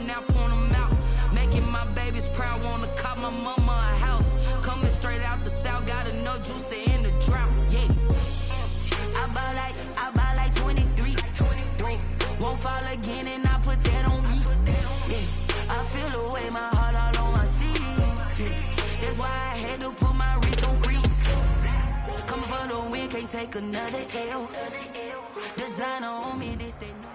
now point them out. Making my babies proud, wanna call my mama a house. Coming straight out the south, got enough juice to end the drought. Yeah. I buy like 23. Won't fall again and I put that on me. Yeah. I feel the way, my heart all on my sleeve. Yeah. That's why I had to put my wrist on freeze. Coming for the win, can't take another L. Designer on me, this they know.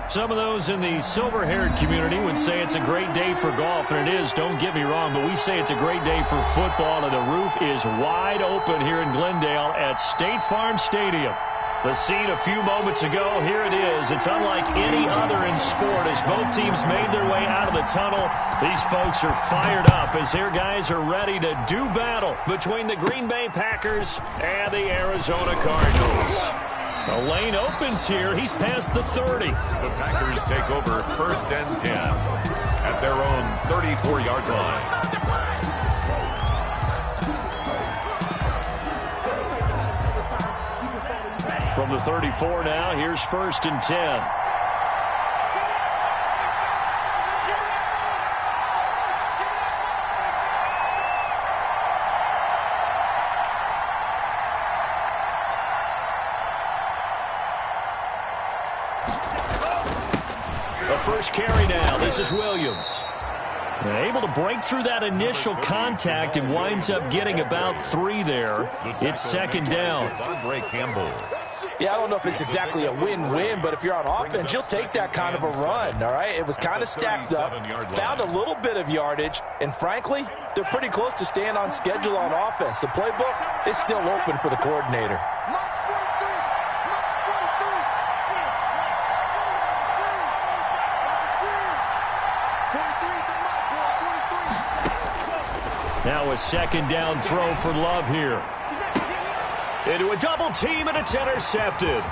Some of those in the silver-haired community would say it's a great day for golf, and it is, don't get me wrong, but we say it's a great day for football, and the roof is wide open here in Glendale at State Farm Stadium. The scene a few moments ago, here it is. It's unlike any other in sport as both teams made their way out of the tunnel. These folks are fired up as their guys are ready to do battle between the Green Bay Packers and the Arizona Cardinals. The lane opens here. He's past the 30. The Packers take over 1st and 10 at their own 34-yard line. From the 34 now, here's 1st and 10. First carry now. This is Williams. Able to break through that initial contact and winds up getting about 3 there. It's 2nd down. Yeah, I don't know if it's exactly a win-win, but if you're on offense, you'll take that kind of a run, all right? It was kind of stacked up, found a little bit of yardage, and frankly, they're pretty close to staying on schedule on offense. The playbook is still open for the coordinator. Now a 2nd down throw for Love here. Into a double team, and it's intercepted.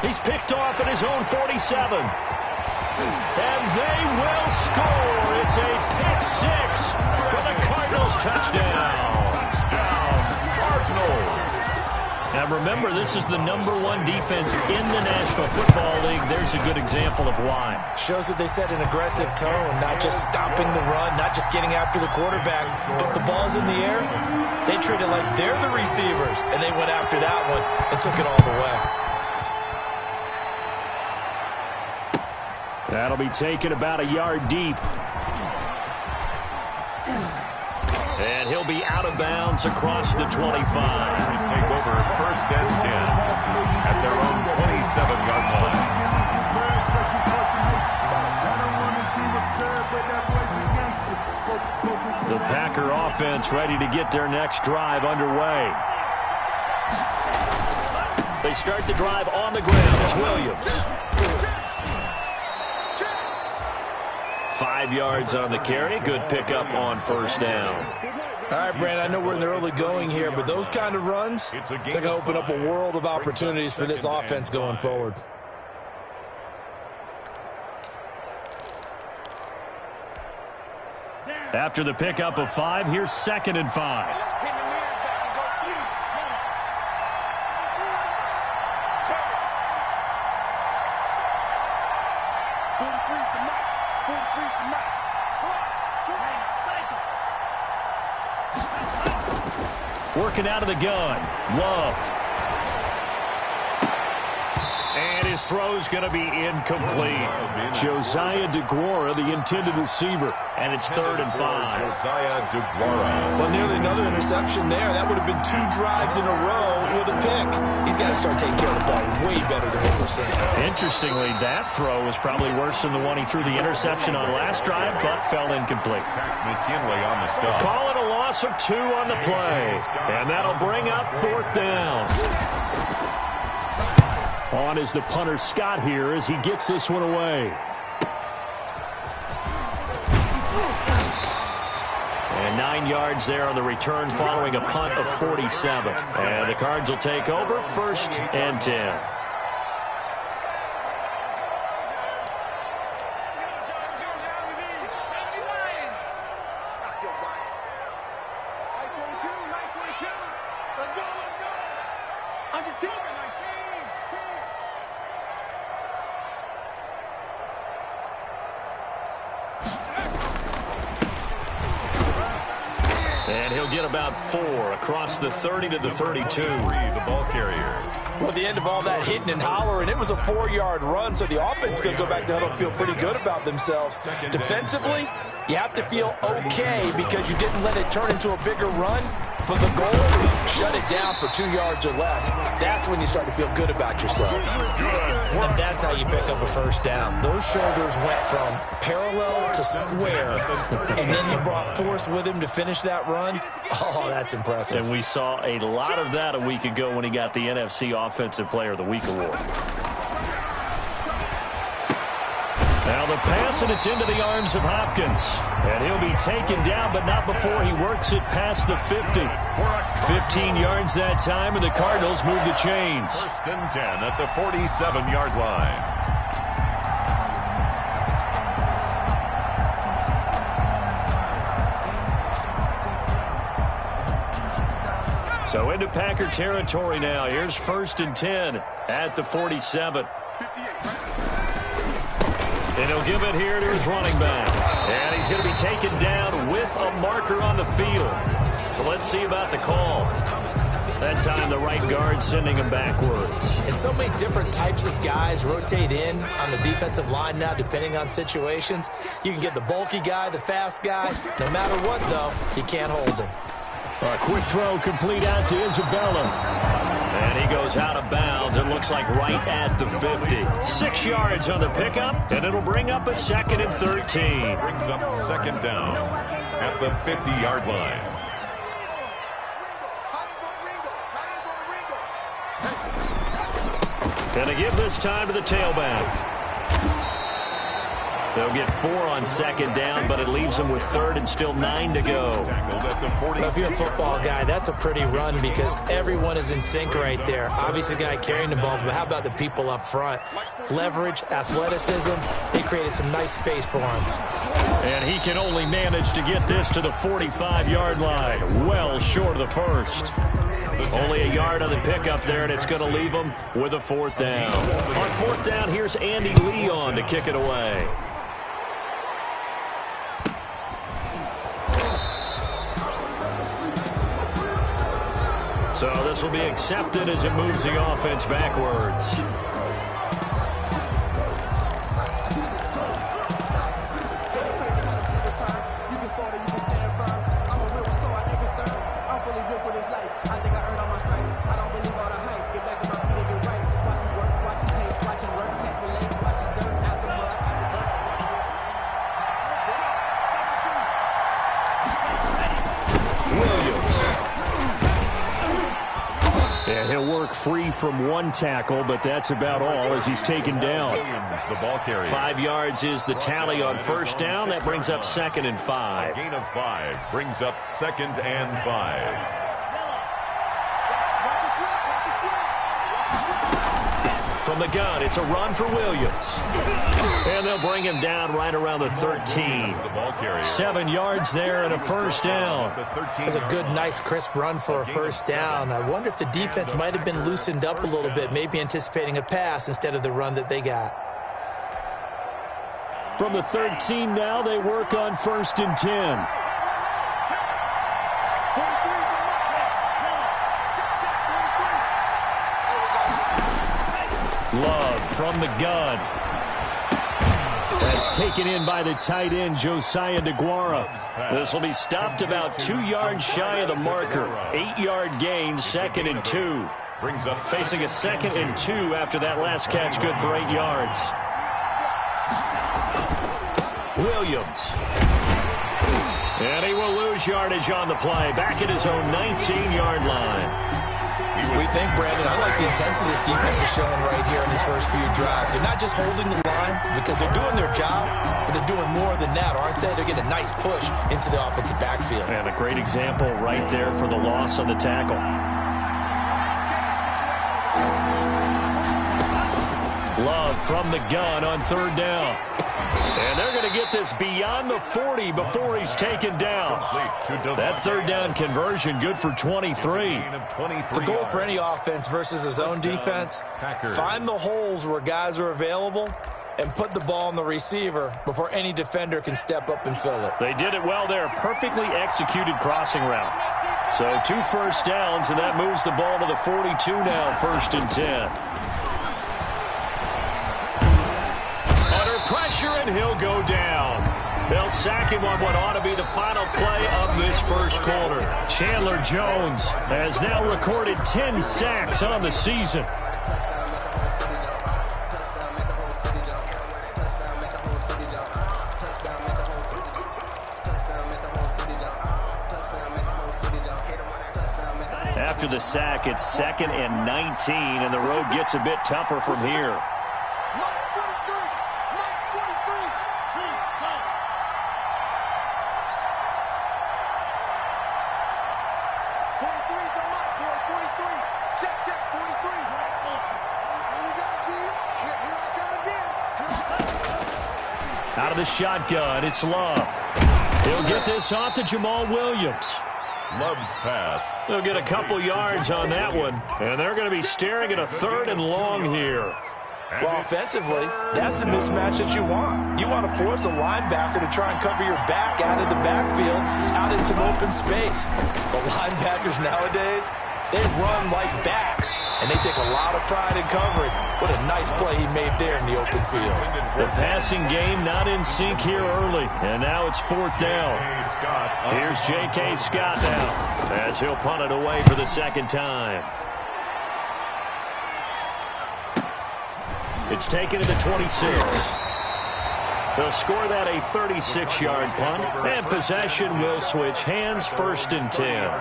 He's picked off at his own 47. And they will score. It's a pick 6 for the Cardinals touchdown. Cardinals. Now remember, this is the #1 defense in the National Football League. There's a good example of why. Shows that they set an aggressive tone, not just stopping the run, not just getting after the quarterback, but the ball's in the air. They treat it like they're the receivers, and they went after that one and took it all the way. That'll be taken about a yard deep. And he'll be out of bounds across the 25. Take over 1st and 10 at their own 27-yard line. The Packer offense ready to get their next drive underway. They start the drive on the ground. It's Williams. 5 yards on the carry. Good pickup on 1st down. All right, Brand, I know we're in the early going here, but those kind of runs, they're going to open up a world of opportunities for this offense going forward. After the pickup of 5, here's 2nd and 5. Working out of the gun. Love. And his throw's going to be incomplete. Josiah DeGuara, the intended receiver. And it's 3rd and 5. Josiah DeGuara. Well, nearly another interception there. That would have been 2 drives in a row with a pick. He's got to start taking care of the ball way better than what we're seeing. Interestingly, that throw was probably worse than the one he threw the interception on last drive, but fell incomplete. McKinley on the stop. Call it a loss of 2 on the play. And that'll bring up 4th down. On is the punter Scott here as he gets this one away. And 9 yards there on the return following a punt of 47. And the Cards will take over 1st and 10. And he'll get about 4 across the 30 to the 32. The ball carrier. Well, the end of all that hitting and hollering, it was a 4-yard run, so the offense could go back to huddle and feel pretty good about themselves. Defensively, you have to feel okay because you didn't let it turn into a bigger run, but the goal, shut it down for 2 yards or less. That's when you start to feel good about yourselves. And that's how you pick up a first down. Those shoulders went from parallel to square, and then he brought force with him to finish that run. Oh, that's impressive. And we saw a lot of that a week ago when he got the NFC Offensive Player of the Week award. Now the pass, and it's into the arms of Hopkins. And he'll be taken down, but not before he works it past the 50. 15 yards that time, and the Cardinals move the chains. First and 10 at the 47-yard line. So into Packer territory now. Here's first and 10 at the 47. And he'll give it here to his running back. And he's going to be taken down with a marker on the field. So let's see about the call. That time the right guard sending him backwards. And so many different types of guys rotate in on the defensive line now depending on situations. You can get the bulky guy, the fast guy. No matter what, though, you can't hold him. A quick throw complete out to Isabella. And he goes out of bounds. It looks like right at the 50. 6 yards on the pickup, and it'll bring up a 2nd and 13. Brings up second down at the 50-yard line. And they give this time to the tailback. They'll get 4 on 2nd down, but it leaves them with 3rd and still 9 to go. Well, if you're a football guy, that's a pretty run because everyone is in sync right there. Obviously, the guy carrying the ball, but how about the people up front? Leverage, athleticism, they created some nice space for him. And he can only manage to get this to the 45-yard line, well short of the first. Only a yard on the pickup there, and it's going to leave him with a 4th down. On 4th down, here's Andy Leon to kick it away. So this will be accepted as it moves the offense backwards. And he'll work free from 1 tackle, but that's about all as he's taken down. The ball carrier. 5 yards is the tally on first down. That brings up 2nd and 5. A gain of 5 brings up 2nd and 5. From the gun, it's a run for Williams. And they'll bring him down right around the 13. 7 yards there and a first down. It was a good, nice, crisp run for a first down. I wonder if the defense might have been loosened up a little bit, maybe anticipating a pass instead of the run that they got. From the 13 now, they work on 1st and 10. Love from the gun. That's taken in by the tight end, Josiah DeGuara. This will be stopped about 2 yards shy of the marker. 8-yard gain, 2nd and 2. Facing a 2nd and 2 after that last catch, good for 8 yards. Williams. And he will lose yardage on the play. Back at his own 19-yard line. We think, Brandon, I like the intensity this defense is showing right here in these first few drives. They're not just holding the line because they're doing their job, but they're doing more than that, aren't they? They're getting a nice push into the offensive backfield. And a great example right there for the loss on the tackle. Love from the gun on 3rd down. And they're going to get this beyond the 40 before he's taken down. That 3rd down conversion good for 23. The goal for any offense versus a zone defense, find the holes where guys are available and put the ball on the receiver before any defender can step up and fill it. They did it well there. Perfectly executed crossing route. So 2 first downs, and that moves the ball to the 42 now, 1st and 10. Under pressure, and he'll go down. They'll sack him on what ought to be the final play of this first quarter. Chandler Jones has now recorded 10 sacks on the season. After the sack, it's 2nd and 19, and the road gets a bit tougher from here. Out of the shotgun, it's Love. He'll get this off to Jamal Williams. Love's pass. They'll get a couple yards on that one, and they're going to be staring at a 3rd and long here. Well, offensively, that's the mismatch that you want. You want to force a linebacker to try and cover your back out of the backfield, out into some open space. The linebackers nowadays, they run like backs, and they take a lot of pride in covering. What a nice play he made there in the open field. The passing game not in sync here early, and now it's 4th down. Here's J.K. Scott now, as he'll punt it away for the 2nd time. It's taken to the 26. They'll score that a 36-yard punt, and possession will switch hands, 1st and 10.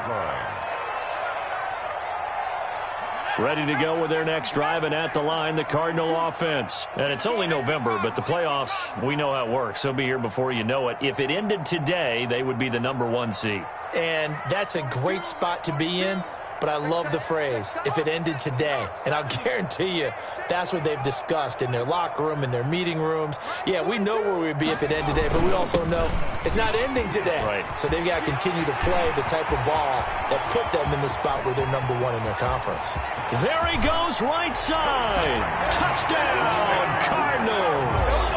Ready to go with their next drive, and at the line, the Cardinal offense. And it's only November, but the playoffs, we know how it works. They'll be here before you know it. If it ended today, they would be the #1 seed. And that's a great spot to be in. But I love the phrase, if it ended today. And I'll guarantee you, that's what they've discussed in their locker room, in their meeting rooms. Yeah, we know where we'd be if it ended today, but we also know it's not ending today. Right. So they've got to continue to play the type of ball that put them in the spot where they're #1 in their conference. There he goes, right side. Touchdown, Cardinals.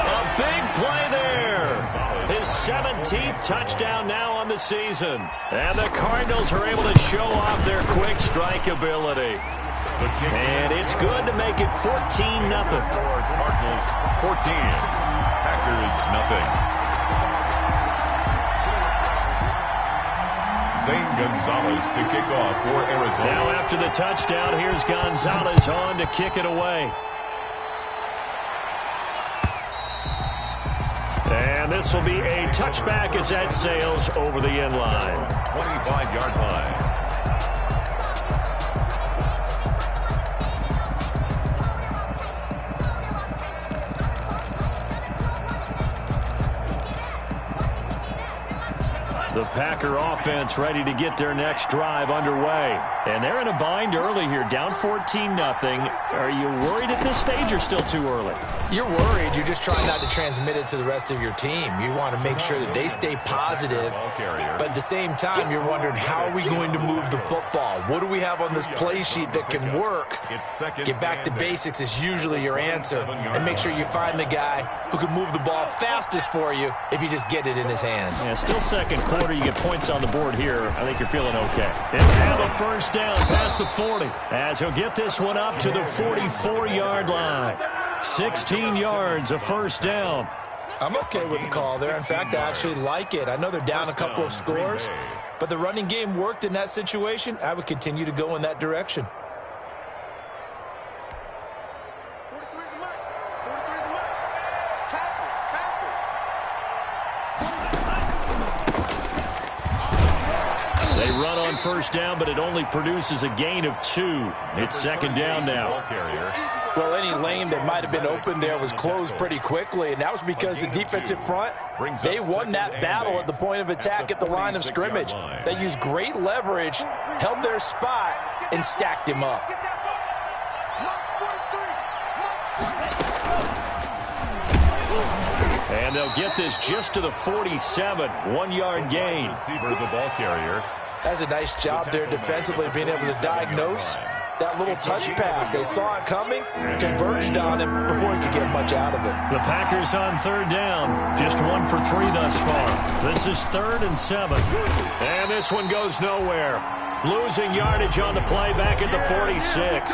A big play there. His 17th touchdown now on the season. And the Cardinals are able to show off their quick strike ability. And it's good to make it 14-0. Cardinals 14. Packers nothing. Zane Gonzalez to kick off for Arizona. Now after the touchdown, here's Gonzalez on to kick it away. And this will be a touchback as that sails over the end line. 25-yard line. The Packer offense ready to get their next drive underway. And they're in a bind early here, down 14-0. Are you worried at this stage or still too early? You're worried. You're just trying not to transmit it to the rest of your team. You want to make sure that they stay positive. But at the same time, you're wondering, how are we going to move the football? What do we have on this play sheet that can work? Get back to basics is usually your answer. And make sure you find the guy who can move the ball fastest for you if you just get it in his hands. Yeah, still second quarter. You get points on the board here. I think you're feeling okay. And have a first down past the 40 as he'll get this one up to the 44-yard line. 16 yards, a first down. I'm okay with the call there. In fact, I actually like it. I know they're down a couple of scores, but the running game worked in that situation. I would continue to go in that direction. They run on first down, but it only produces a gain of 2. It's second down now. Well, any lane that might have been open there was closed pretty quickly, and that was because the defensive front, they won that battle at the point of attack at the line of scrimmage. They used great leverage, held their spot, and stacked him up. And they'll get this just to the 47, 1-yard gain. Receiver, the ball carrier. That's a nice job there defensively, being able to diagnose that little touch pass. They saw it coming, converged on him before he could get much out of it. The Packers on third down. Just 1 for 3 thus far. This is 3rd and 7. And this one goes nowhere. Losing yardage on the play back at the 46.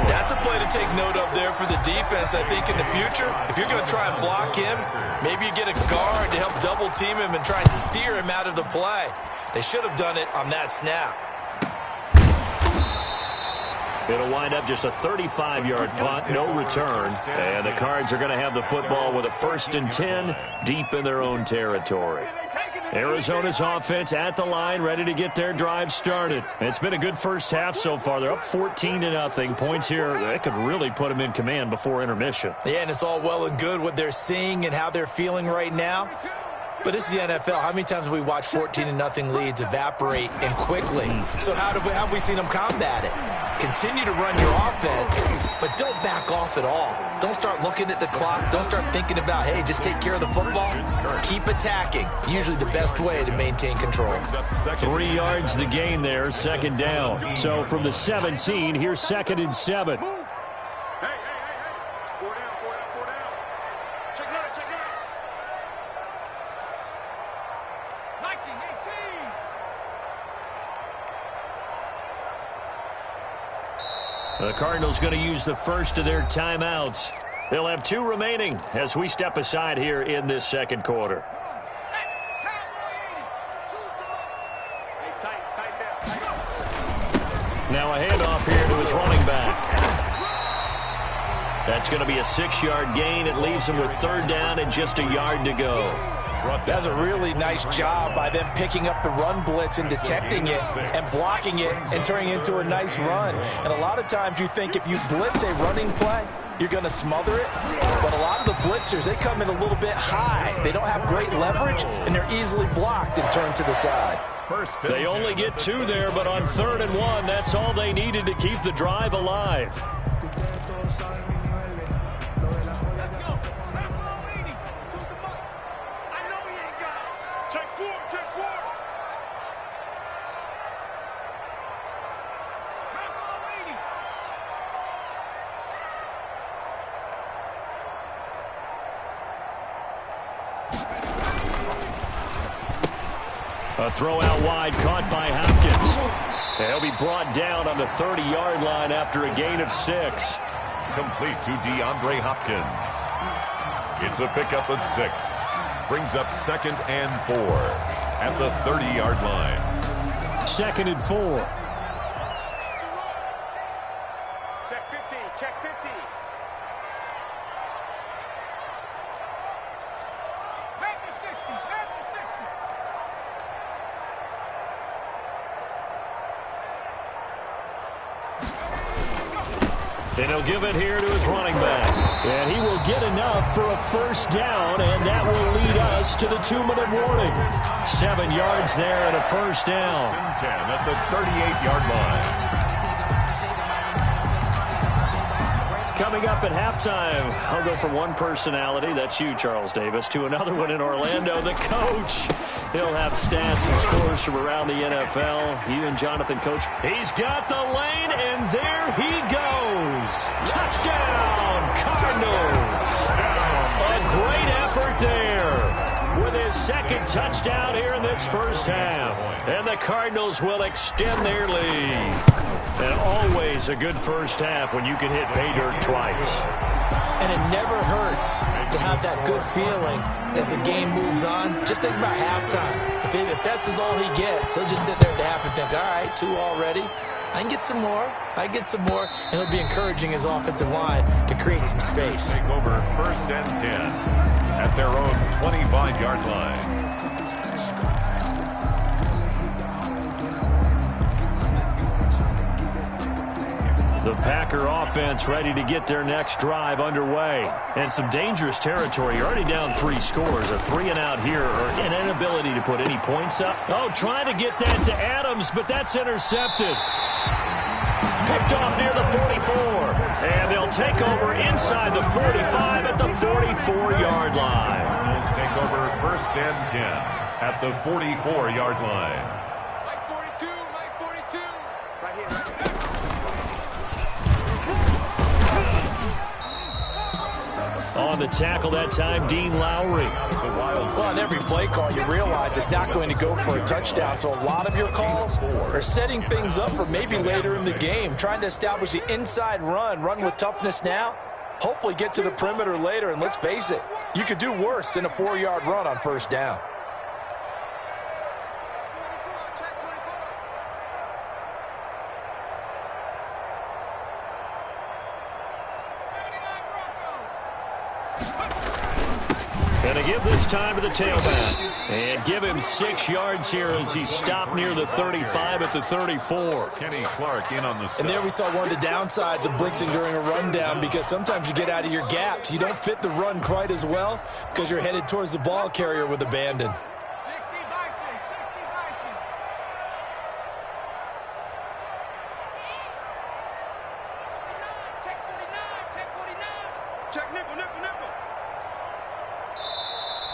That's a play to take note of there for the defense. I think in the future, if you're going to try and block him, maybe you get a guard to help double team him and try and steer him out of the play. They should have done it on that snap. It'll wind up just a 35-yard punt, no return. And the Cards are going to have the football with a 1st and 10 deep in their own territory. Arizona's offense at the line, ready to get their drive started. It's been a good first half so far. They're up 14-0. Points here, that could really put them in command before intermission. Yeah, and it's all well and good what they're seeing and how they're feeling right now. But this is the NFL. How many times have we watched 14-0 leads evaporate and quickly? So how have we seen them combat it? Continue to run your offense, but don't back off at all. Don't start looking at the clock. Don't start thinking about, hey, just take care of the football. Keep attacking. Usually the best way to maintain control. 3 yards the gain there, 2nd down. So from the 17, here's 2nd and 7. The Cardinals going to use the first of their timeouts. They'll have 2 remaining as we step aside here in this 2nd quarter. Now a handoff here to his running back. That's going to be a 6-yard gain. It leaves him with 3rd down and just a yard to go. That's a really nice job by them picking up the run blitz and detecting it and blocking it and turning it into a nice run. And a lot of times you think if you blitz a running play, you're going to smother it. But a lot of the blitzers, they come in a little bit high. They don't have great leverage, and they're easily blocked and turned to the side. They only get 2 there, but on 3rd and 1, that's all they needed to keep the drive alive. A throw out wide, caught by Hopkins. He'll be brought down on the 30-yard line after a gain of 6. Complete to DeAndre Hopkins. It's a pickup of 6. Brings up 2nd and 4 at the 30-yard line. 2nd and 4. Check 50, check 50. Back to 60, back to 60. And he'll give it here to his running back. And he will get enough for a 1st down, and that will lead us to the 2-minute warning. 7 yards there and a 1st down. 10 at the 38-yard line. Coming up at halftime, I'll go from one personality, that's you, Charles Davis, to another one in Orlando, the coach. He'll have stats and scores from around the NFL. You and Jonathan, Coach. He's got the lane, and there he goes. Touchdown, Cardinals. A great effort there with his 2nd touchdown here in this first half. And the Cardinals will extend their lead. And always a good first half when you can hit pay dirt twice. And it never hurts to have that good feeling as the game moves on. Just think about halftime. If that's all he gets, he'll just sit there at the half and think, all right, 2 already. I can get some more. I can get some more. And he'll be encouraging his offensive line to create some space. Take over 1st and 10 at their own 25-yard line. The Packer offense ready to get their next drive underway. And some dangerous territory. You're already down 3 scores. A 3-and-out here, or an inability to put any points up. Oh, trying to get that to Adams, but that's intercepted. Picked off near the 44. And they'll take over inside the 45 at the 44-yard line. Let's take over 1st and 10 at the 44-yard line. Mike 42, Mike 42. Right here. on the tackle that time, Dean Lowry. Well, on every play call, you realize it's not going to go for a touchdown. So a lot of your calls are setting things up for maybe later in the game, trying to establish the inside run with toughness now, hopefully get to the perimeter later. And let's face it, you could do worse than a 4-yard run on first down. Going to give this time to the tailback. And give him 6 yards here as he stopped near the 35 at the 34. Kenny Clark in on the stop. And there we saw one of the downsides of blitzing during a rundown, because sometimes you get out of your gaps. You don't fit the run quite as well because you're headed towards the ball carrier with abandon.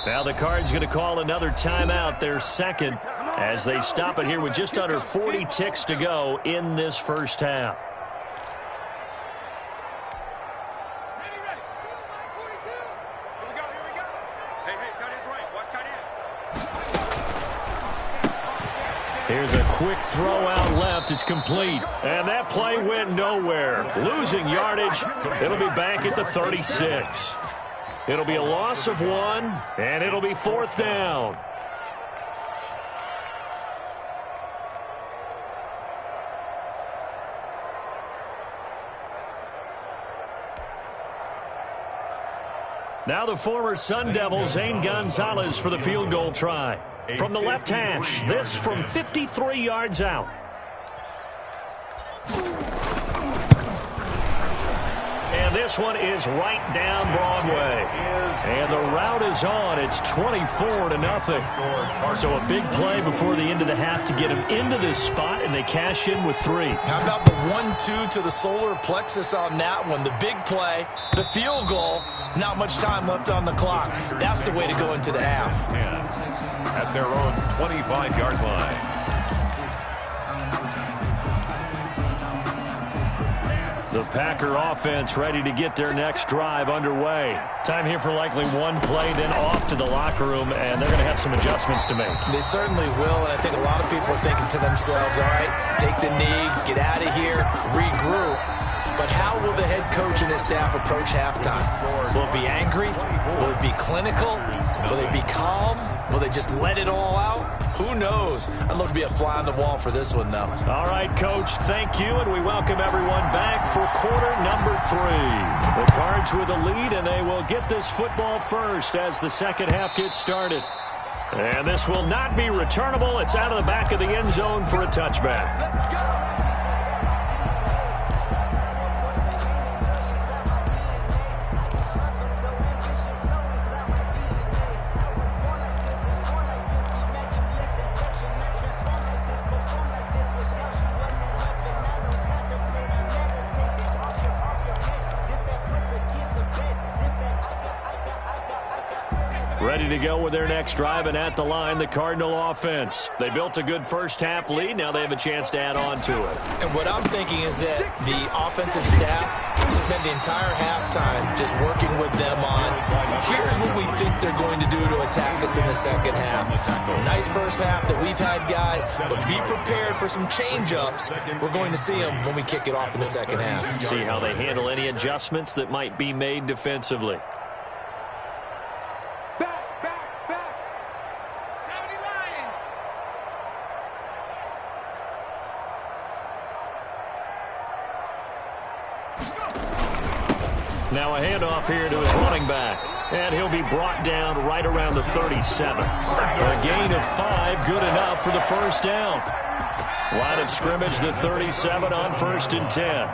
Now the Cards going to call another timeout, their second, as they stop it here with just under 40 ticks to go in this first half. Here's a quick throw out left. It's complete. And that play went nowhere. Losing yardage. It'll be back at the 36. It'll be a loss of 1, and it'll be 4th down. Now the former Sun Devil, Zane Gonzalez, for the field goal try. From the left hash, this from 53 yards out. And this one is right down Broadway. And the route is on. It's 24-0. So a big play before the end of the half to get him into this spot, and they cash in with 3. How about the 1-2 to the solar plexus on that one? The big play, the field goal, not much time left on the clock. That's the way to go into the half. At their own 25-yard line. The Packer offense ready to get their next drive underway. Time here for likely one play, then off to the locker room, and they're going to have some adjustments to make. They certainly will, and I think a lot of people are thinking to themselves, all right, take the knee, get out of here, regroup. But how will the head coach and his staff approach halftime? Will it be angry? Will it be clinical? Will they be calm? Will they just let it all out? Who knows? I'd love to be a fly on the wall for this one, though. All right, Coach, thank you, and we welcome everyone back for quarter number 3. The Cards with the lead, and they will get this football first as the second half gets started. And this will not be returnable. It's out of the back of the end zone for a touchback. Ready to go with their next drive, and at the line, the Cardinal offense. They built a good first half lead. Now they have a chance to add on to it. And what I'm thinking is that the offensive staff spent the entire halftime just working with them on, here's what we think they're going to do to attack us in the second half. Nice first half that we've had, guys, but be prepared for some change-ups. We're going to see them when we kick it off in the second half. See how they handle any adjustments that might be made defensively. Now a handoff here to his running back. And he'll be brought down right around the 37. A gain of 5, good enough for the first down. Line of scrimmage, the 37 on 1st and 10.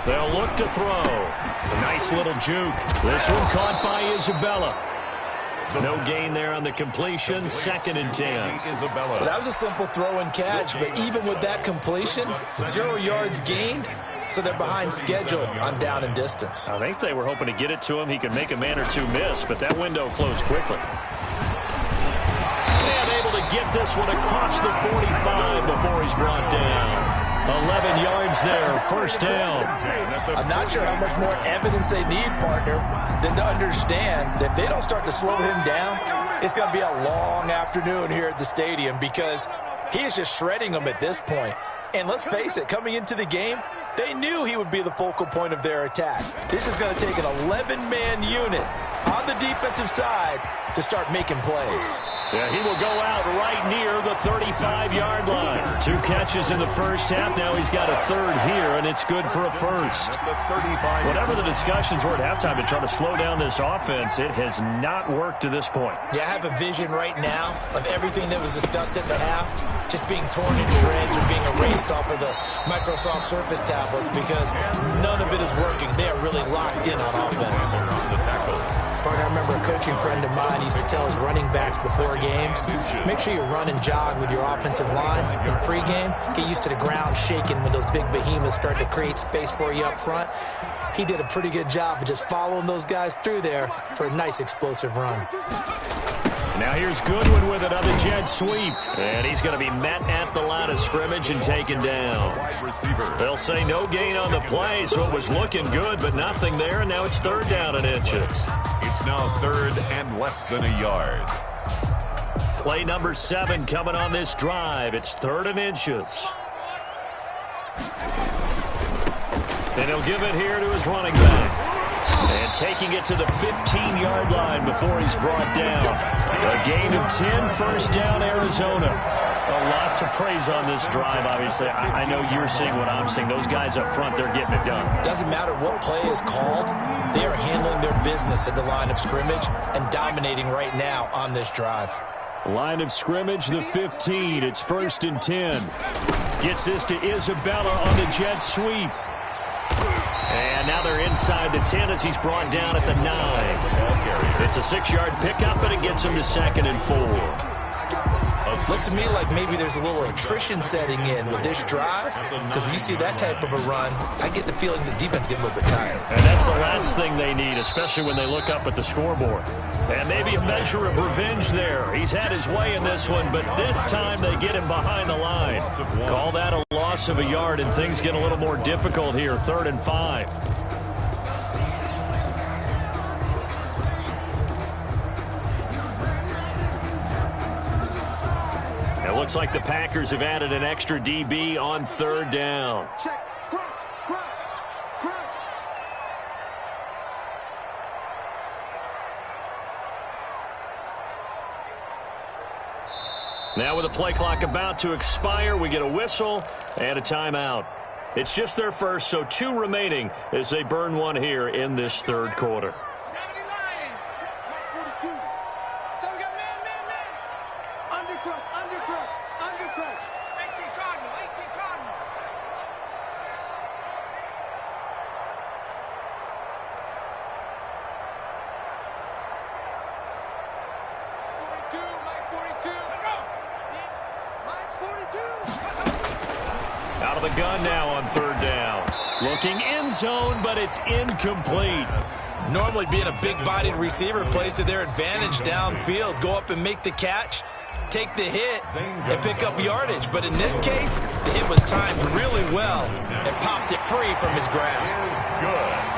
They'll look to throw. A nice little juke. This one caught by Isabella. No gain there on the completion. 2nd and 10. Well, that was a simple throw and catch, but even with that completion, 0 yards gained, so they're behind schedule on down and distance. I think they were hoping to get it to him. He could make a man or two miss, but that window closed quickly. And able to get this one across the 45 before he's brought down. 11 yards there, first down. I'm not sure how much more evidence they need, partner, than to understand that if they don't start to slow him down, it's going to be a long afternoon here at the stadium because he is just shredding them at this point. And let's face it, coming into the game, they knew he would be the focal point of their attack. This is going to take an 11-man unit on the defensive side to start making plays. Yeah, he will go out right near the 35-yard line. 2 catches in the first half. Now he's got a third here, and it's good for a first. Whatever the discussions were at halftime to try to slow down this offense, it has not worked to this point. Yeah, I have a vision right now of everything that was discussed at the half just being torn in shreds or being erased off of the Microsoft Surface tablets because none of it is working. They are really locked in on offense. Partner, I remember a coaching friend of mine used to tell his running backs before games, make sure you run and jog with your offensive line in pregame. Get used to the ground shaking when those big behemoths start to create space for you up front. He did a pretty good job of just following those guys through there for a nice explosive run. Now here's Goodwin with another jet sweep. And he's going to be met at the line of scrimmage and taken down. They'll say no gain on the play, so it was looking good, but nothing there, and now it's third down and inches. It's now third and less than a yard. Play number 7 coming on this drive. It's third and inches. And he'll give it here to his running back. And taking it to the 15-yard line before he's brought down. A gain of 10, first down, Arizona. Well, lots of praise on this drive, obviously. I know you're seeing what I'm seeing. Those guys up front, they're getting it done. Doesn't matter what play is called. They are handling their business at the line of scrimmage and dominating right now on this drive. Line of scrimmage, the 15. It's first and 10. Gets this to Isabella on the jet sweep. And now they're inside the 10 as he's brought down at the 9. It's a 6-yard pickup, and it gets him to second and 4. Looks to me like maybe there's a little attrition setting in with this drive, because when you see that type of a run, I get the feeling the defense get a little bit tired. And that's the last thing they need, especially when they look up at the scoreboard. And maybe a measure of revenge there. He's had his way in this one, but this time they get him behind the line. Call that a loss of a yard, and things get a little more difficult here, 3rd and 5. It looks like the Packers have added an extra DB on 3rd down. Check. Crunch. Now with the play clock about to expire, we get a whistle and a timeout. It's just their first, so 2 remaining as they burn one here in this 3rd quarter. Out of the gun now on 3rd down. Looking end zone, but it's incomplete. Normally being a big-bodied receiver plays to their advantage downfield. Go up and make the catch, take the hit, and pick up yardage. But in this case, the hit was timed really well and popped it free from his grasp.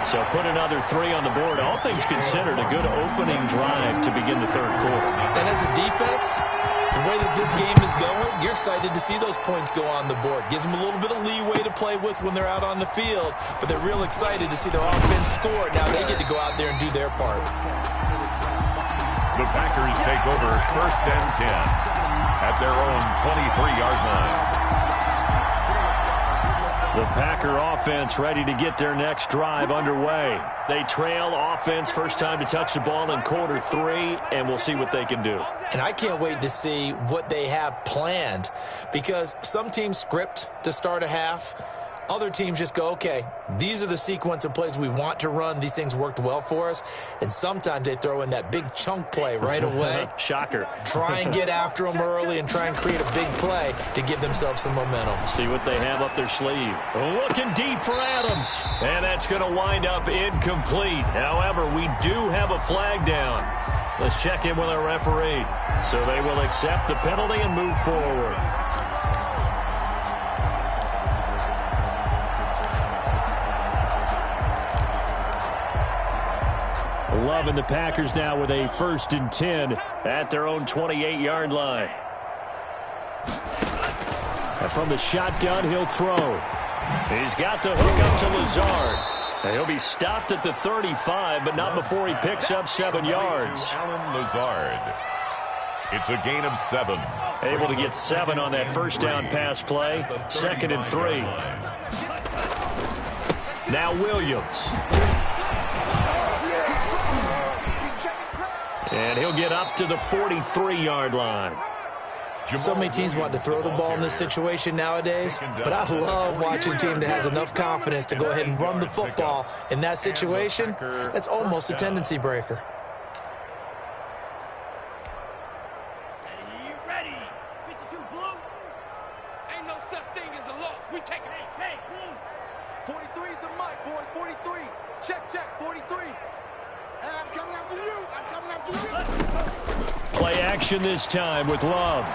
So put another 3 on the board. All things considered, a good opening drive to begin the 3rd quarter. And as a defense, the way that this game is going, you're excited to see those points go on the board. Gives them a little bit of leeway to play with when they're out on the field, but they're real excited to see their offense score. Now they get to go out there and do their part. The Packers take over 1st and 10 at their own 23-yard line. The Packer offense ready to get their next drive underway. They trail offense, first time to touch the ball in quarter 3, and we'll see what they can do. And I can't wait to see what they have planned, because some teams script to start a half. Other teams just go, okay, these are the sequence of plays we want to run. These things worked well for us. And sometimes they throw in that big chunk play right away. Shocker. Try and get after them early and try and create a big play to give themselves some momentum. See what they have up their sleeve. Looking deep for Adams. And that's going to wind up incomplete. However, we do have a flag down. Let's check in with our referee. So they will accept the penalty and move forward. Love and the Packers now with a 1st and 10 at their own 28-yard line. And from the shotgun, he'll throw. He's got the hook up to Lazard. And he'll be stopped at the 35, but not before he picks up 7 yards. Alan Lazard. It's a gain of 7. Able to get 7 on that first down pass play. 2nd and 3. Now Williams. And he'll get up to the 43-yard line. So many teams want to throw the ball in this situation nowadays, but I love watching a team that has enough confidence to go ahead and run the football in that situation. That's almost a tendency breaker. Ready? 52 blue. Ain't no such thing as a loss. We take it. Hey, blue. 43 is the mic, boy. 43. Check, 43. I'm coming after you. I'm coming after you. Play action this time with Love.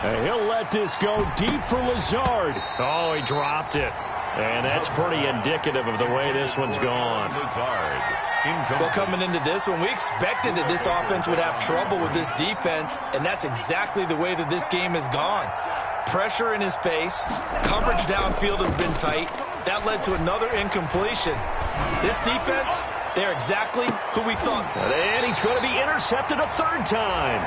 And he'll let this go deep for Lazard. Oh, he dropped it. And that's pretty indicative of the way this one's gone. Lazard. Well, coming into this one, we expected that this offense would have trouble with this defense, and that's exactly the way that this game has gone. Pressure in his face. Coverage downfield has been tight. That led to another incompletion. This defense, they're exactly who we thought. And he's going to be intercepted a 3rd time.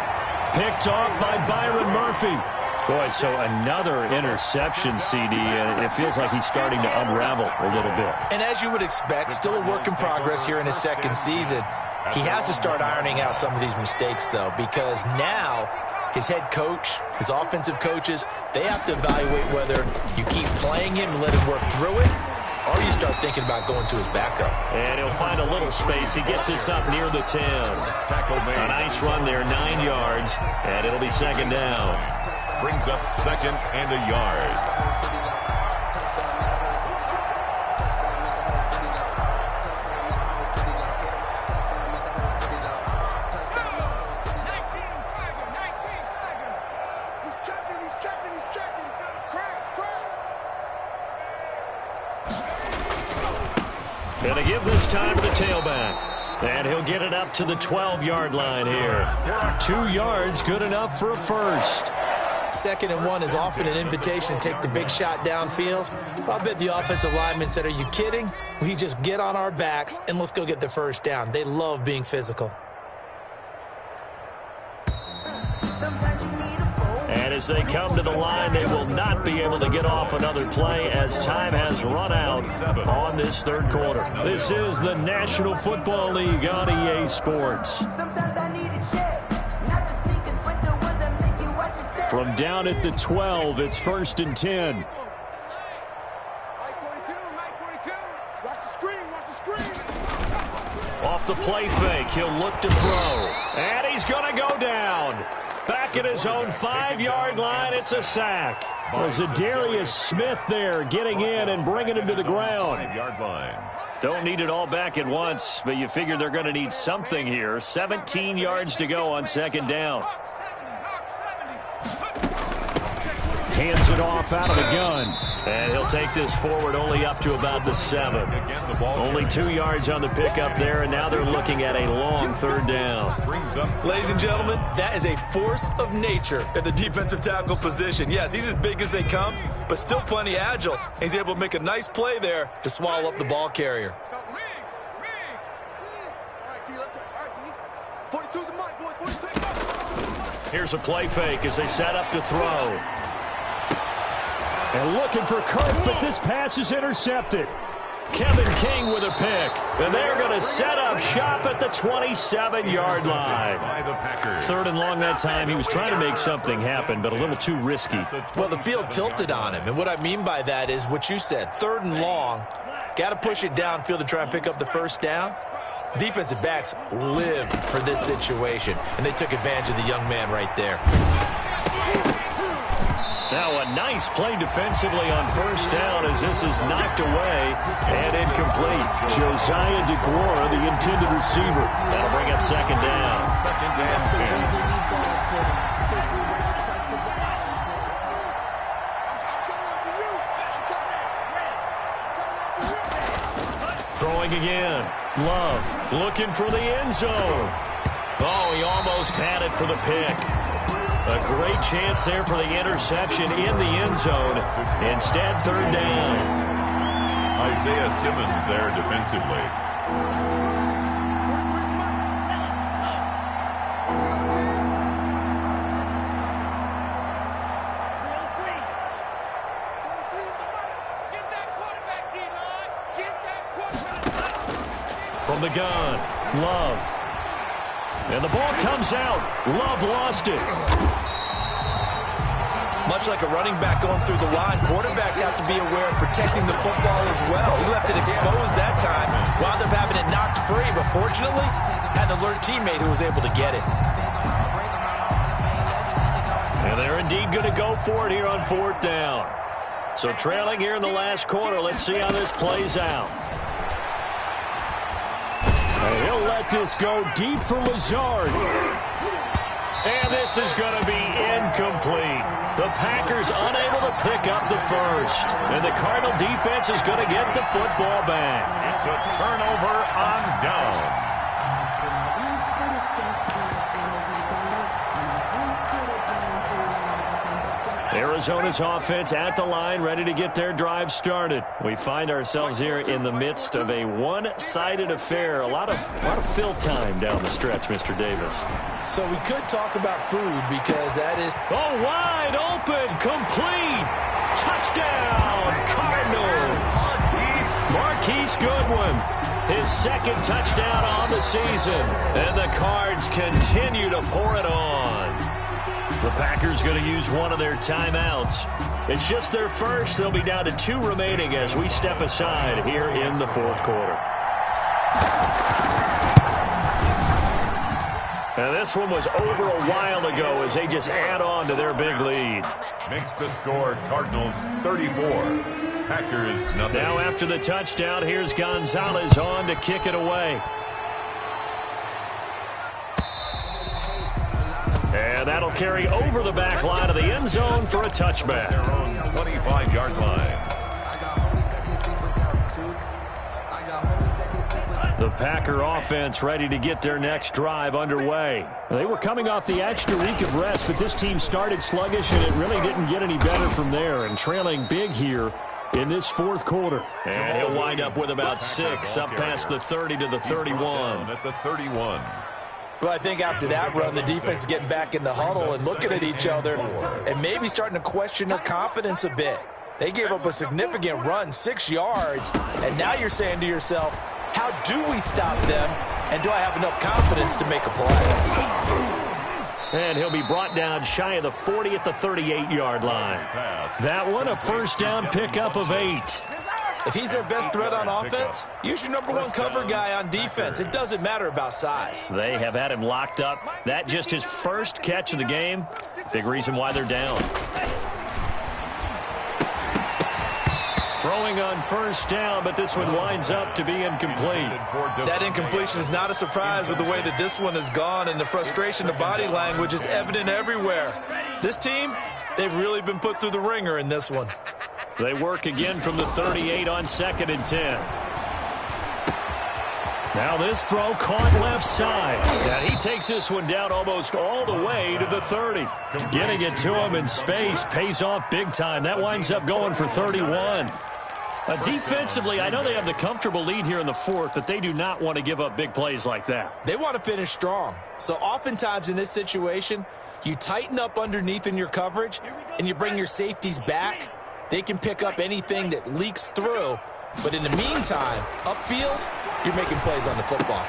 Picked off by Byron Murphy. Boy, so another interception, CD, and it feels like he's starting to unravel a little bit. And as you would expect, still a work in progress here in his 2nd season. He has to start ironing out some of these mistakes, though, because now his head coach, his offensive coaches, they have to evaluate whether you keep playing him and let him work through it, or you start thinking about going to his backup. And he'll find a little space. He gets us up near the 10. A nice run there, 9 yards, and it'll be 2nd down. Brings up 2nd and a yard. He's checking. Crash. Gonna give this time to the tailback. And he'll get it up to the 12-yard line here. 2 yards, good enough for a 1st. 2nd and 1 is often an invitation to take the big shot downfield. But I bet the offensive lineman said, are you kidding? We just get on our backs and let's go get the 1st down. They love being physical. And as they come to the line, they will not be able to get off another play as time has run out on this 3rd quarter. This is the National Football League on EA Sports. From down at the 12, it's 1st and 10. Mike 42. Watch the screen. Off the play fake, he'll look to throw. And he's going to go down. Back at his own 5-yard line, it's a sack. Was Zadarius Smith there getting in and bringing him to the ground. 5-yard line. Don't need it all back at once, but you figure they're going to need something here. 17 yards to go on 2nd down. Hands it off out of the gun. And he'll take this forward only up to about the 7. Only 2 yards on the pickup there, and now they're looking at a long 3rd down. Ladies and gentlemen, that is a force of nature at the defensive tackle position. Yes, he's as big as they come, but still plenty agile. He's able to make a nice play there to swallow up the ball carrier. All right, T. 42's the mic, boys. 42. Here's a play fake as they set up to throw. And looking for Kirk, but this pass is intercepted. Kevin King with a pick. And they're going to set up shop at the 27-yard line. 3rd and long that time. He was trying to make something happen, but a little too risky. Well, the field tilted on him. And what I mean by that is what you said. 3rd and long. Got to push it downfield to try and pick up the 1st down. Defensive backs live for this situation. And they took advantage of the young man right there. Now a nice play defensively on first down as this is knocked away and incomplete. Josiah DeGuara, the intended receiver. That'll bring up second down. Second and 10. Throwing again. Love looking for the end zone. Oh, he almost had it for the pick. A great chance there for the interception in the end zone. Instead, third down. Isaiah Simmons there defensively. From the gun, Love. And the ball comes out. Love lost it. Much like a running back going through the line, quarterbacks have to be aware of protecting the football as well. He left it exposed that time, wound up having it knocked free, but fortunately, had an alert teammate who was able to get it. And they're indeed going to go for it here on fourth down. So trailing here in the last quarter, let's see how this plays out. And he'll let this go deep for Lazard. And this is going to be incomplete. The Packers unable to pick up the first. And the Cardinal defense is going to get the football back. It's a turnover on downs. Arizona's offense at the line, ready to get their drive started. We find ourselves here in the midst of a one-sided affair. A lot of fill time down the stretch, Mr. Davis. So we could talk about food because that is... Oh, wide open, complete. Touchdown, Cardinals. Marquise Goodwin, his second touchdown on the season. And the Cards continue to pour it on. The Packers going to use one of their timeouts. It's just their first. They'll be down to 2 remaining as we step aside here in the fourth quarter. And this one was over a while ago as they just add on to their big lead. Makes the score Cardinals 34. Packers nothing. Now after the touchdown, here's Gonzalez on to kick it away. And that'll carry over the back line of the end zone for a touchback. Their own 25-yard line. The Packer offense ready to get their next drive underway. They were coming off the extra week of rest, but this team started sluggish, and it really didn't get any better from there. And trailing big here in this fourth quarter. And he'll wind up with about 6 up past the 30 to the 31. At the 31. Well, I think after that run, the defense is getting back in the huddle and looking at each other and maybe starting to question their confidence a bit. They gave up a significant run, 6 yards, and now you're saying to yourself, how do we stop them, and do I have enough confidence to make a play? And he'll be brought down shy of the 40 at the 38-yard line. That one, a first down pickup of 8. If he's their best threat on offense, use your number 1 cover guy on defense. It doesn't matter about size. They have had him locked up. That just his first catch of the game. Big reason why they're down. Throwing on first down, but this one winds up to be incomplete. That incompletion is not a surprise with the way that this one has gone, and the frustration of body language is evident everywhere. This team, they've really been put through the ringer in this one. They work again from the 38 on 2nd and 10. Now this throw caught left side. And he takes this one down almost all the way to the 30. Getting it to him in space pays off big time. That winds up going for 31. Defensively, I know they have the comfortable lead here in the fourth, but they do not want to give up big plays like that. They want to finish strong. So oftentimes in this situation, you tighten up underneath in your coverage, and you bring your safeties back. They can pick up anything that leaks through. But in the meantime, upfield, you're making plays on the football.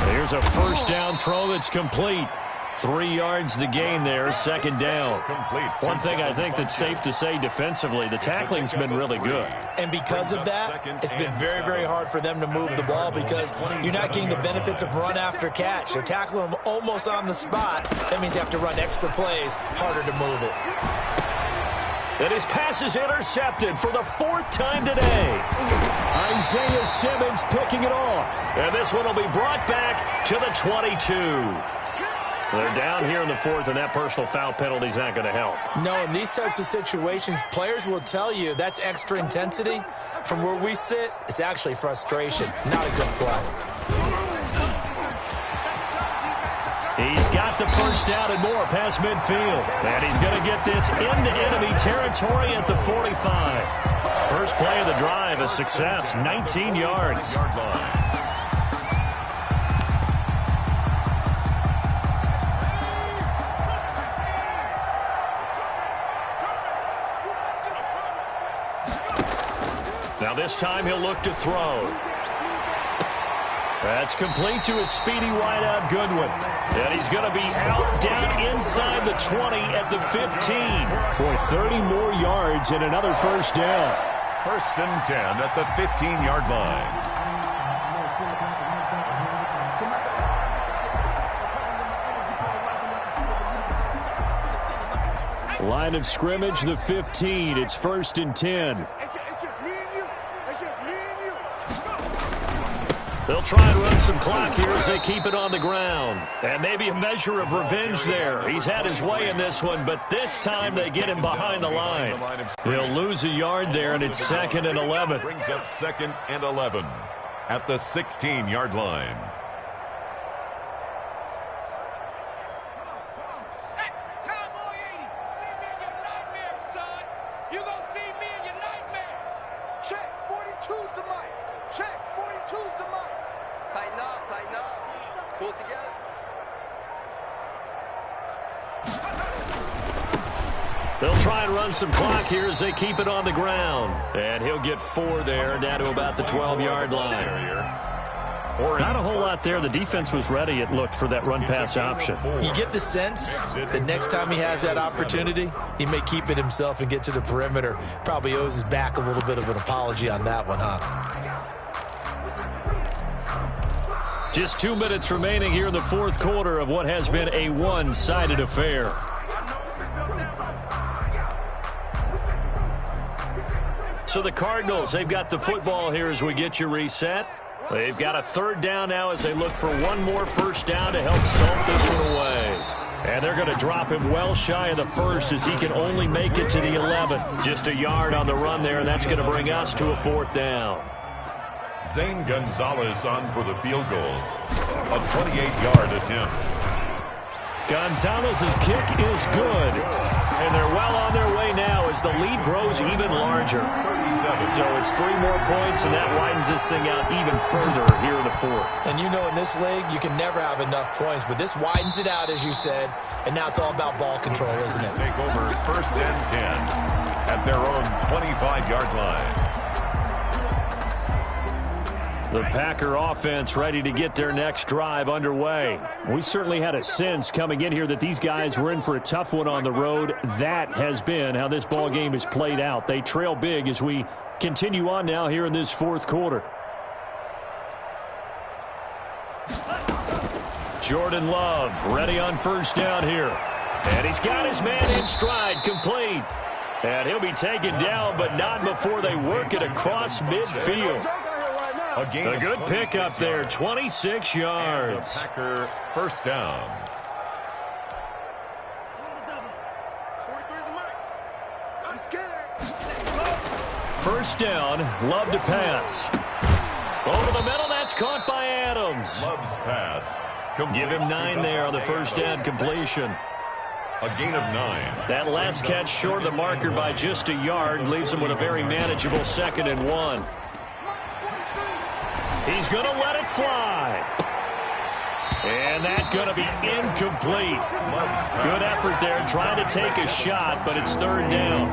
Here's a first down throw that's complete. 3 yards the gain there, 2nd down. One thing I think that's safe to say defensively, the tackling's been really good. And because of that, it's been very, very hard for them to move the ball because you're not getting the benefits of run after catch. They're tackling them almost on the spot. That means you have to run extra plays, harder to move it. And his pass is intercepted for the 4th time today. Isaiah Simmons picking it off. And this one will be brought back to the 22. They're down here in the 4th, and that personal foul penalty is not going to help. No, in these types of situations, players will tell you that's extra intensity. From where we sit, it's actually frustration. Not a good play. He's got the first down and more past midfield. And he's going to get this into enemy territory at the 45. First play of the drive, a success, 19 yards. Now this time he'll look to throw. That's complete to his speedy wideout Goodwin. And he's going to be out down inside the 20 at the 15. Boy, 30 more yards and another first down. 1st and 10 at the 15-yard line. Line of scrimmage, the 15. It's 1st and 10. It's just me and you. It's just me and you. They'll try and run some clock here as they keep it on the ground. And maybe a measure of revenge there. He's had his way in this one, but this time they get him behind the line. He'll lose a yard there, and it's 2nd and 11. Brings up 2nd and 11 at the 16-yard line. Check, 42's the mic. Check, 42's the mic. Tighten up, tighten up. Pull it together. They'll try and run some clock here as they keep it on the ground. And he'll get 4 there, down to about the 12-yard line. Not a whole lot there. The defense was ready, it looked, for that run-pass option. You get the sense that next time he has that opportunity, he may keep it himself and get to the perimeter. Probably owes his back a little bit of an apology on that one, huh? Just 2 minutes remaining here in the 4th quarter of what has been a one-sided affair. So the Cardinals, they've got the football here as we get you reset. They've got a 3rd down now as they look for one more first down to help salt this one away. And they're going to drop him well shy of the 1st as he can only make it to the 11. Just a yard on the run there, and that's going to bring us to a 4th down. Zane Gonzalez on for the field goal. A 28-yard attempt. Gonzalez's kick is good. And they're well on their way now as the lead grows even larger. 37. So it's 3 more points, and that widens this thing out even further here in the 4th. And you know in this league, you can never have enough points, but this widens it out, as you said, and now it's all about ball control, isn't it? Take over 1st and 10 at their own 25-yard line. The Packer offense ready to get their next drive underway. We certainly had a sense coming in here that these guys were in for a tough one on the road. That has been how this ball game has played out. They trail big as we continue on now here in this 4th quarter. Jordan Love ready on first down here. And he's got his man in stride, complete. And he'll be taken down, but not before they work it across midfield. A good pickup there, 26 yards. Packer first down. First down, Love to pass. Over the middle, that's caught by Adams. Love's pass. Give him 9 there on the first down completion. A gain of 9. That last catch short of the marker by just a yard leaves him with a very manageable 2nd and 1. He's going to let it fly. And that's going to be incomplete. Good effort there trying to take a shot, but it's 3rd down.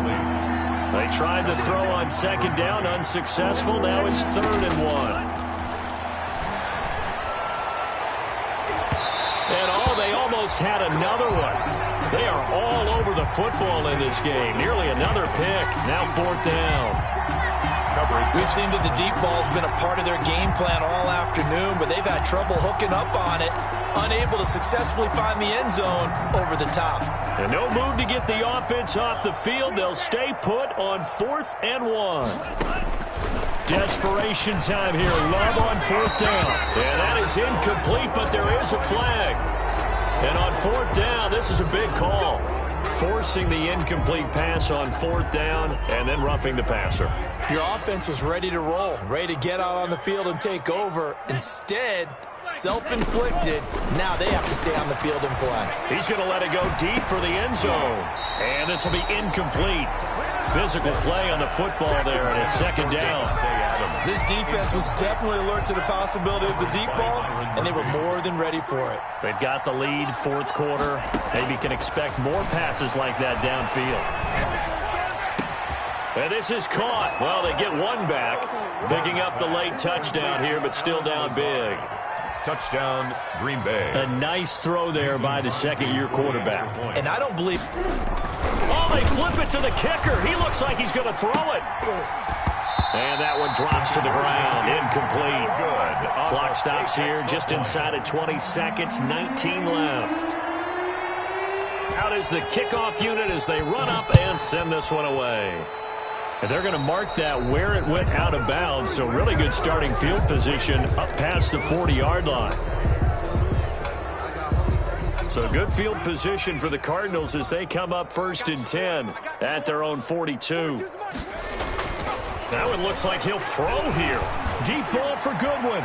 They tried to throw on 2nd down, unsuccessful. Now it's 3rd and 1. And they almost had another one. They are all over the football in this game. Nearly another pick. Now 4th down. We've seen that the deep ball's been a part of their game plan all afternoon, but they've had trouble hooking up on it, unable to successfully find the end zone over the top. And no move to get the offense off the field. They'll stay put on 4th and 1. Desperation time here. Love on 4th down. And that is incomplete, but there is a flag. And on 4th down, this is a big call. Forcing the incomplete pass on 4th down and then roughing the passer. Your offense was ready to roll, ready to get out on the field and take over. Instead, self-inflicted. Now they have to stay on the field and play. He's going to let it go deep for the end zone. And this will be incomplete. Physical play on the football there, and it's 2nd down. This defense was definitely alert to the possibility of the deep ball, and they were more than ready for it. They've got the lead, 4th quarter. Maybe can expect more passes like that downfield. And this is caught. Well, they get one back, picking up the late touchdown here, but still down big. Touchdown, Green Bay. A nice throw there by the second-year quarterback. And I don't believe... Oh, they flip it to the kicker. He looks like he's going to throw it. And that one drops to the ground. Incomplete. Good. Clock stops here just inside of 20 seconds. 19 left. Out is the kickoff unit as they run up and send this one away. And they're going to mark that where it went out of bounds. So really good starting field position up past the 40-yard line. So good field position for the Cardinals as they come up 1st and 10 at their own 42. Now it looks like he'll throw here. Deep ball for Goodwin.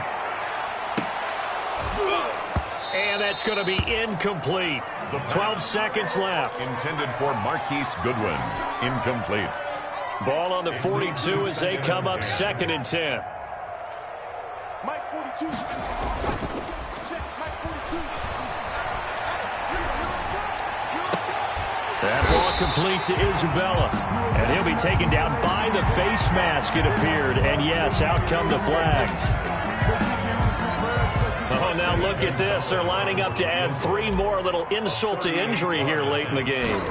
And that's going to be incomplete. 12 seconds left. Intended for Marquise Goodwin. Incomplete. Ball on the 42 as they come up 2nd and 10. Mike 42. Check, Mike 42. That ball complete to Isabella. And he'll be taken down by the face mask, it appeared. And yes, out come the flags. Oh, now look at this. They're lining up to add 3 more. Little insult to injury here late in the game.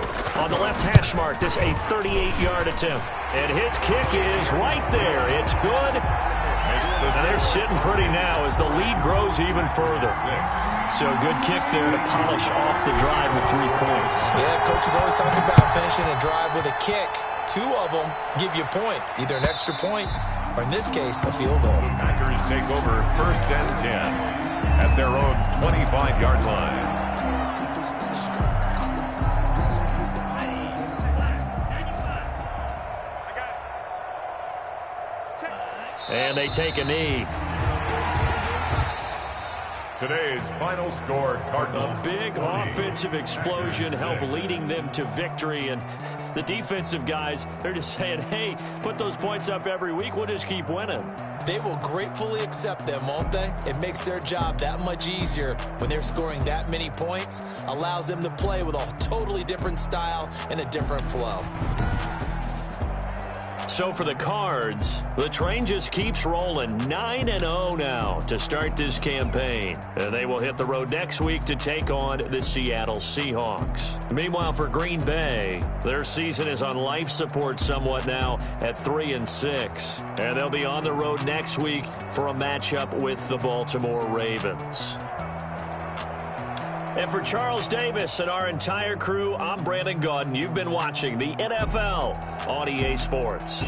On the left hash mark, this a 38-yard attempt. And his kick is right there. It's good. And they're sitting pretty now as the lead grows even further. So good kick there to polish off the drive with 3 points. Yeah, coaches always talk about finishing a drive with a kick. 2 of them give you points, either an extra point or, in this case, a field goal. Packers take over 1st and 10 at their own 25-yard line. And they take a knee. Today's final score, Cardinals. A big offensive explosion helped leading them to victory. And the defensive guys, they're just saying, hey, put those points up every week. We'll just keep winning. They will gratefully accept them, won't they? It makes their job that much easier when they're scoring that many points. Allows them to play with a totally different style and a different flow. So for the Cards, the train just keeps rolling. 9-0 now to start this campaign. And they will hit the road next week to take on the Seattle Seahawks. Meanwhile, for Green Bay, their season is on life support somewhat now at 3-6. And they'll be on the road next week for a matchup with the Baltimore Ravens. And for Charles Davis and our entire crew, I'm Brandon Gaudin. You've been watching the NFL on EA Sports.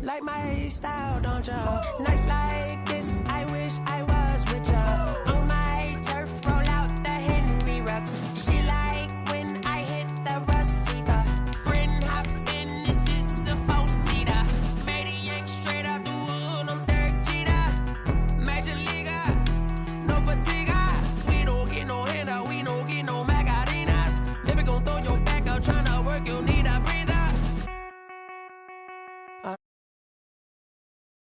Like my style, don't you? Nice